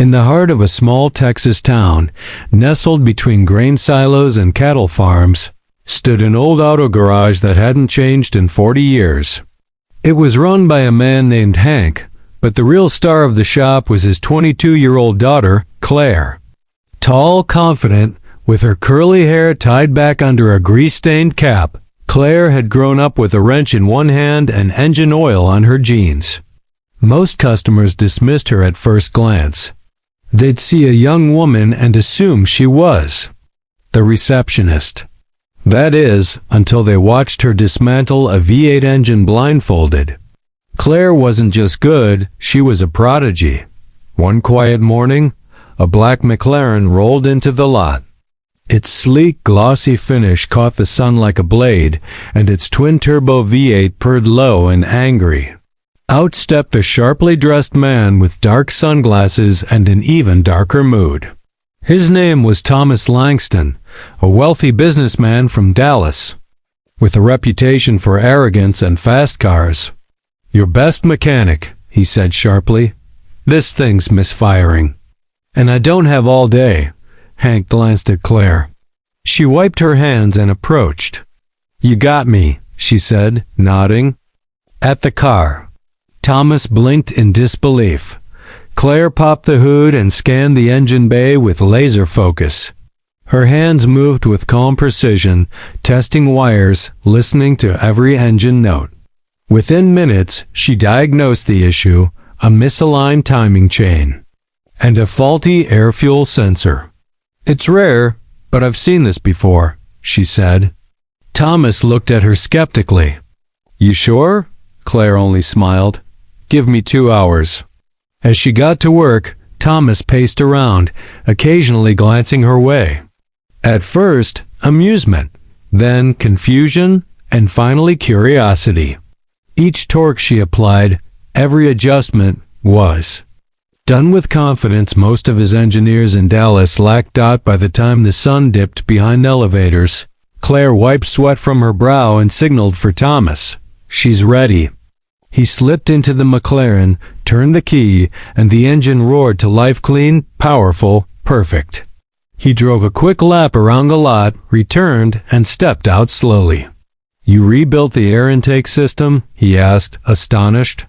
In the heart of a small Texas town, nestled between grain silos and cattle farms, stood an old auto garage that hadn't changed in 40 years. It was run by a man named Hank, but the real star of the shop was his 22-year-old daughter, Claire. Tall, confident, with her curly hair tied back under a grease-stained cap, Claire had grown up with a wrench in one hand and engine oil on her jeans. Most customers dismissed her at first glance. They'd see a young woman and assume she was the receptionist. That is, until they watched her dismantle a V8 engine blindfolded. Claire wasn't just good, she was a prodigy. One quiet morning, a black McLaren rolled into the lot. Its sleek, glossy finish caught the sun like a blade, and its twin-turbo V8 purred low and angry. Out stepped a sharply dressed man with dark sunglasses and an even darker mood. His name was Thomas Langston, a wealthy businessman from Dallas, with a reputation for arrogance and fast cars. "Your best mechanic," he said sharply. "This thing's misfiring." "And I don't have all day." Hank glanced at Claire. She wiped her hands and approached. "You got me," she said, nodding. At the car, Thomas blinked in disbelief. Claire popped the hood and scanned the engine bay with laser focus. Her hands moved with calm precision, testing wires, listening to every engine note. Within minutes, she diagnosed the issue, a misaligned timing chain, and a faulty air-fuel sensor. "It's rare, but I've seen this before," she said. Thomas looked at her skeptically. "You sure?" Claire only smiled. "Give me 2 hours." As she got to work, Thomas paced around, occasionally glancing her way. At first, amusement, then confusion, and finally curiosity. Each torque she applied, every adjustment, was done with confidence. Most of his engineers in Dallas lacked dot by the time the sun dipped behind elevators. Claire wiped sweat from her brow and signaled for Thomas. "She's ready." He slipped into the McLaren, turned the key, and the engine roared to life, clean, powerful, perfect. He drove a quick lap around the lot, returned, and stepped out slowly. "You rebuilt the air intake system?" he asked, astonished.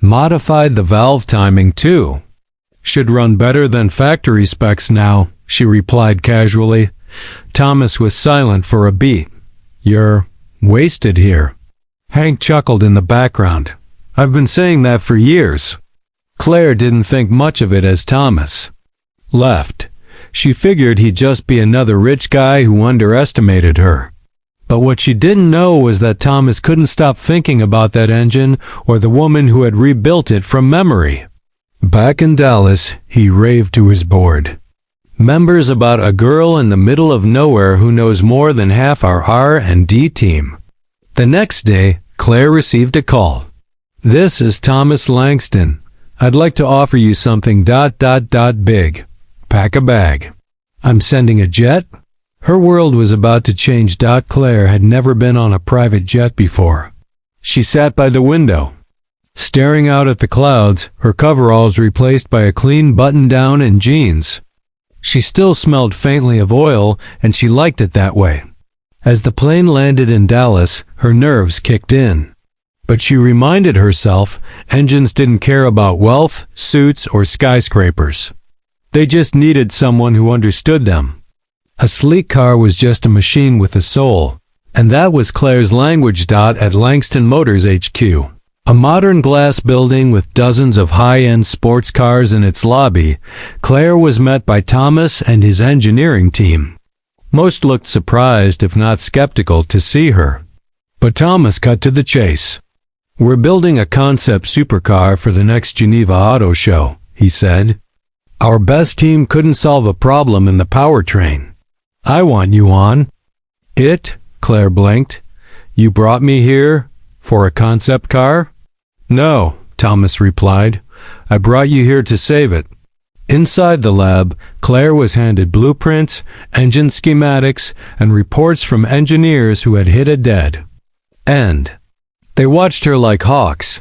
"Modified the valve timing, too. Should run better than factory specs now," she replied casually. Thomas was silent for a beat. "You're wasted here." Hank chuckled in the background. "I've been saying that for years." Claire didn't think much of it as Thomas left. She figured he'd just be another rich guy who underestimated her. But what she didn't know was that Thomas couldn't stop thinking about that engine or the woman who had rebuilt it from memory. Back in Dallas, he raved to his board members about a girl in the middle of nowhere who knows more than half our R&D team. The next day, Claire received a call. "This is Thomas Langston. I'd like to offer you something ... big. Pack a bag." "I'm sending a jet?" Her world was about to change. Claire had never been on a private jet before. She sat by the window, staring out at the clouds, her coveralls replaced by a clean button-down and jeans. She still smelled faintly of oil, and she liked it that way. As the plane landed in Dallas, her nerves kicked in. But she reminded herself, engines didn't care about wealth, suits, or skyscrapers. They just needed someone who understood them. A sleek car was just a machine with a soul, and that was Claire's language. At Langston Motors HQ, a modern glass building with dozens of high-end sports cars in its lobby, Claire was met by Thomas and his engineering team. Most looked surprised, if not skeptical, to see her. But Thomas cut to the chase. "We're building a concept supercar for the next Geneva Auto Show," he said. "Our best team couldn't solve a problem in the powertrain. I want you on it." Claire blinked. "You brought me here for a concept car?" "No," Thomas replied. "I brought you here to save it." Inside the lab, Claire was handed blueprints, engine schematics, and reports from engineers who had hit a dead end. They watched her like hawks.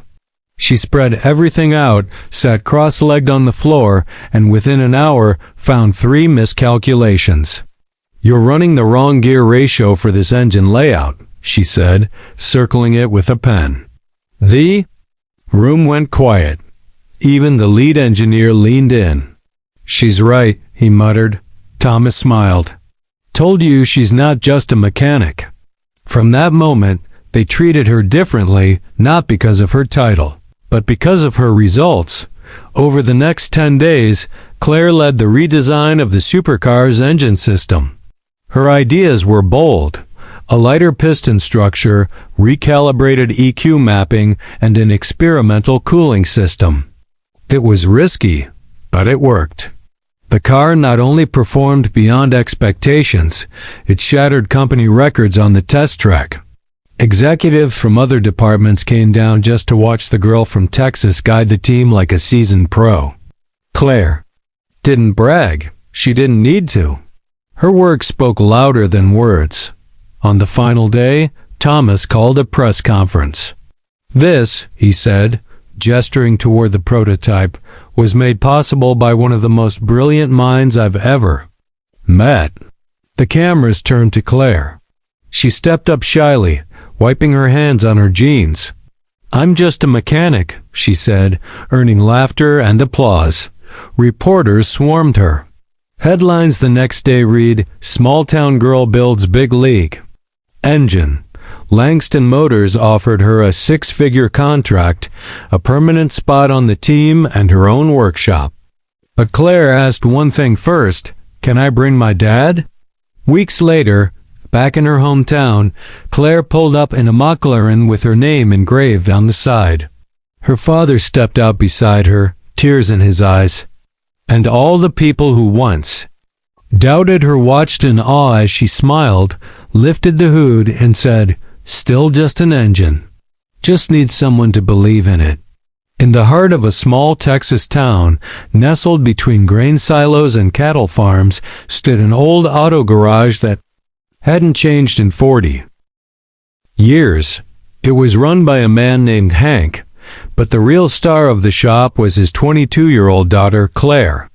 She spread everything out, sat cross-legged on the floor, and within an hour found 3 miscalculations. "You're running the wrong gear ratio for this engine layout," she said, circling it with a pen. The room went quiet. Even the lead engineer leaned in. "She's right," he muttered. Thomas smiled. "Told you she's not just a mechanic." From that moment, they treated her differently, not because of her title, but because of her results. Over the next 10 days, Claire led the redesign of the supercar's engine system. Her ideas were bold: a lighter piston structure, recalibrated EQ mapping, and an experimental cooling system. It was risky, but it worked. The car not only performed beyond expectations, it shattered company records on the test track. Executives from other departments came down just to watch the girl from Texas guide the team like a seasoned pro. Claire didn't brag. She didn't need to. Her work spoke louder than words. On the final day, Thomas called a press conference. "This," he said, gesturing toward the prototype, "was made possible by one of the most brilliant minds I've ever met." The cameras turned to Claire. She stepped up shyly, wiping her hands on her jeans. "I'm just a mechanic," she said, earning laughter and applause. Reporters swarmed her. Headlines the next day read, "Small-town girl builds big league." Engine. Langston Motors offered her a 6-figure contract, a permanent spot on the team, and her own workshop. But Claire asked one thing first: "Can I bring my dad?" Weeks later, back in her hometown, Claire pulled up in a McLaren with her name engraved on the side. Her father stepped out beside her, tears in his eyes. And all the people who once doubted her watched in awe as she smiled, lifted the hood, and said, "Still just an engine. Just needs someone to believe in it." In the heart of a small Texas town, nestled between grain silos and cattle farms, stood an old auto garage that hadn't changed in 40 years. It was run by a man named Hank, but the real star of the shop was his 22-year-old daughter, Claire.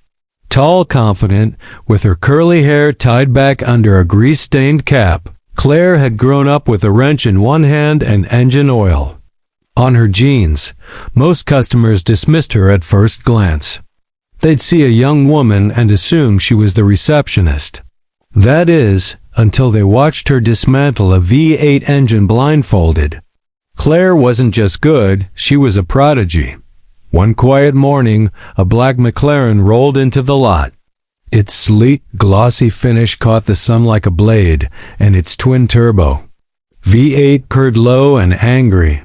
Tall, confident, with her curly hair tied back under a grease-stained cap, Claire had grown up with a wrench in one hand and engine oil on her jeans. Most customers dismissed her at first glance. They'd see a young woman and assume she was the receptionist. That is, until they watched her dismantle a V8 engine blindfolded. Claire wasn't just good, she was a prodigy. One quiet morning, a black McLaren rolled into the lot. Its sleek, glossy finish caught the sun like a blade, and its twin-turbo V8 purred low and angry.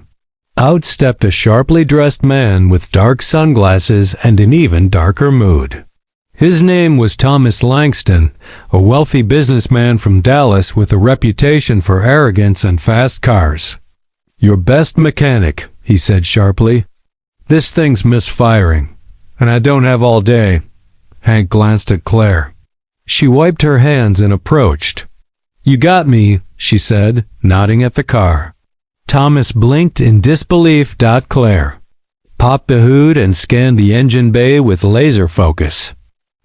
Out stepped a sharply dressed man with dark sunglasses and an even darker mood. His name was Thomas Langston, a wealthy businessman from Dallas with a reputation for arrogance and fast cars. "Your best mechanic," he said sharply. "This thing's misfiring, and I don't have all day." Hank glanced at Claire. She wiped her hands and approached. "You got me," she said, nodding at the car. Thomas blinked in disbelief. Claire popped the hood and scanned the engine bay with laser focus.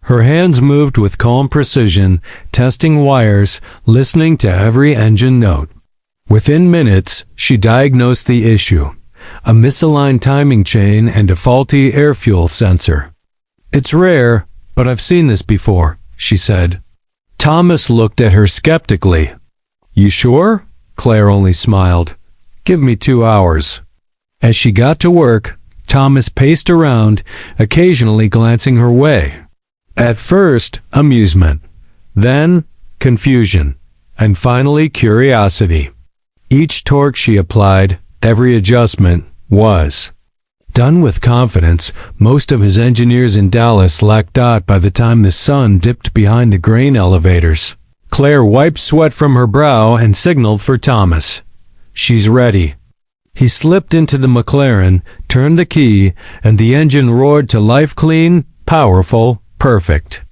Her hands moved with calm precision, testing wires, listening to every engine note. Within minutes, she diagnosed the issue: a misaligned timing chain and a faulty air-fuel sensor. "It's rare, but I've seen this before," she said. Thomas looked at her skeptically. "You sure?" Claire only smiled. "Give me 2 hours." As she got to work, Thomas paced around, occasionally glancing her way. At first, amusement, then confusion, and finally curiosity. Each torque she applied, every adjustment, was done with confidence. Most of his engineers in Dallas lacked dot by the time the sun dipped behind the grain elevators. Claire wiped sweat from her brow and signaled for Thomas. "She's ready." He slipped into the McLaren, turned the key, and the engine roared to life, clean, powerful, perfect.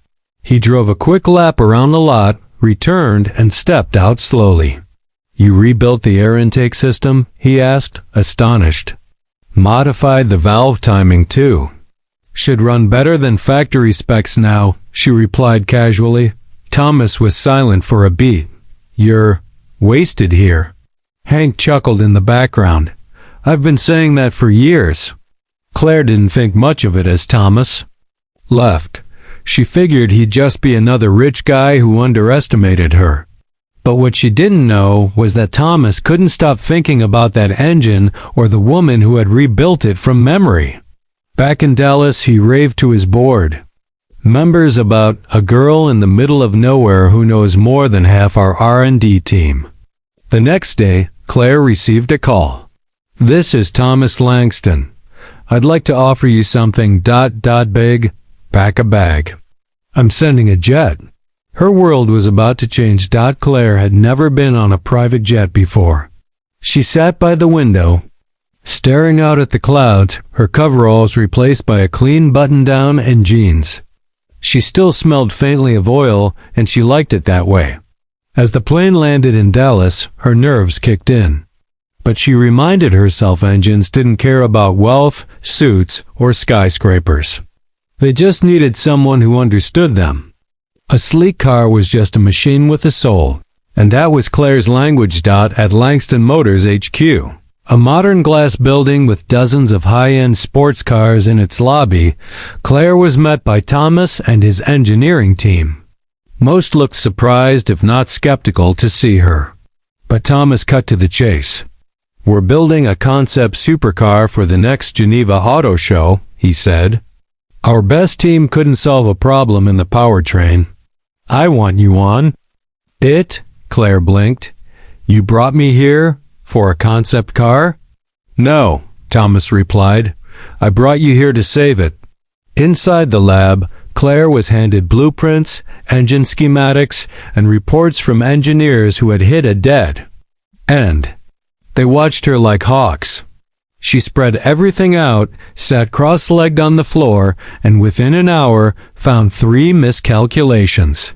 He drove a quick lap around the lot, returned, and stepped out slowly. "You rebuilt the air intake system?" he asked, astonished. Modified the valve timing too. Should run better than factory specs now, she replied casually. Thomas was silent for a beat. You're wasted here. Hank chuckled in the background. I've been saying that for years. Claire didn't think much of it as Thomas left. She figured he'd just be another rich guy who underestimated her. But what she didn't know was that Thomas couldn't stop thinking about that engine or the woman who had rebuilt it from memory. Back in Dallas, he raved to his board members about a girl in the middle of nowhere who knows more than half our R&D team. The next day, Claire received a call. This is Thomas Langston. I'd like to offer you something ... big. Pack a bag. I'm sending a jet. Her world was about to change. Claire had never been on a private jet before. She sat by the window, staring out at the clouds, her coveralls replaced by a clean button-down and jeans. She still smelled faintly of oil, and she liked it that way. As the plane landed in Dallas, her nerves kicked in. But she reminded herself engines didn't care about wealth, suits, or skyscrapers. They just needed someone who understood them. A sleek car was just a machine with a soul, and that was Claire's language. At Langston Motors HQ, a modern glass building with dozens of high-end sports cars in its lobby, Claire was met by Thomas and his engineering team. Most looked surprised, if not skeptical, to see her. But Thomas cut to the chase. We're building a concept supercar for the next Geneva Auto Show, he said. Our best team couldn't solve a problem in the powertrain. I want you on it, Claire blinked. You brought me here for a concept car? No, Thomas replied. I brought you here to save it. Inside the lab, Claire was handed blueprints, engine schematics, and reports from engineers who had hit a dead end. They watched her like hawks. She spread everything out, sat cross-legged on the floor, and within an hour found 3 miscalculations.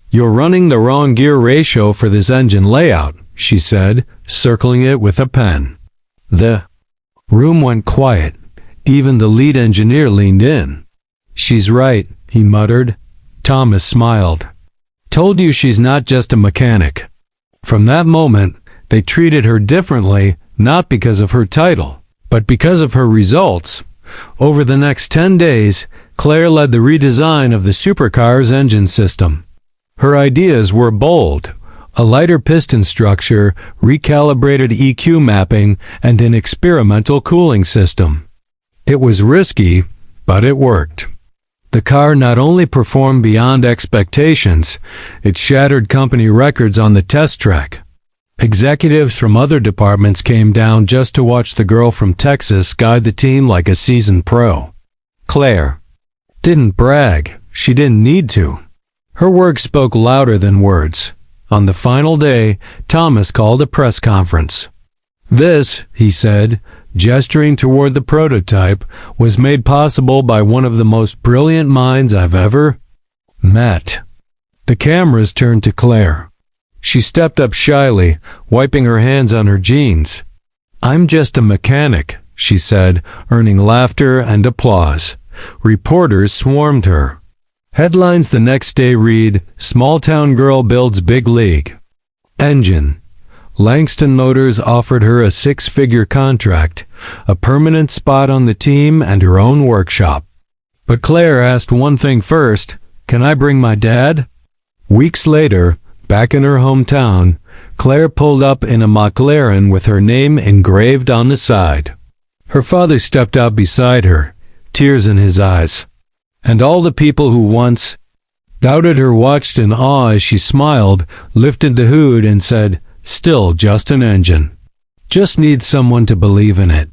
You're running the wrong gear ratio for this engine layout, she said, circling it with a pen. The room went quiet. Even the lead engineer leaned in. She's right, he muttered. Thomas smiled. Told you she's not just a mechanic. From that moment, they treated her differently, not because of her title, but because of her results. Over the next 10 days, Claire led the redesign of the supercar's engine system. Her ideas were bold: a lighter piston structure, recalibrated EQ mapping, and an experimental cooling system. It was risky, but it worked. The car not only performed beyond expectations, it shattered company records on the test track. Executives from other departments came down just to watch the girl from Texas guide the team like a seasoned pro. Claire didn't brag. She didn't need to. Her work spoke louder than words. On the final day, Thomas called a press conference. This, he said, gesturing toward the prototype, was made possible by one of the most brilliant minds I've ever met. The cameras turned to Claire. She stepped up shyly, wiping her hands on her jeans. I'm just a mechanic, she said, earning laughter and applause. Reporters swarmed her. Headlines the next day read, Small-town girl builds big league engine. Langston Motors offered her a 6-figure contract, a permanent spot on the team, and her own workshop. But Claire asked one thing first: can I bring my dad? Weeks later, back in her hometown, Claire pulled up in a McLaren with her name engraved on the side. Her father stepped out beside her, tears in his eyes. And all the people who once doubted her watched in awe as she smiled, lifted the hood, and said, Still just an engine. Just needs someone to believe in it.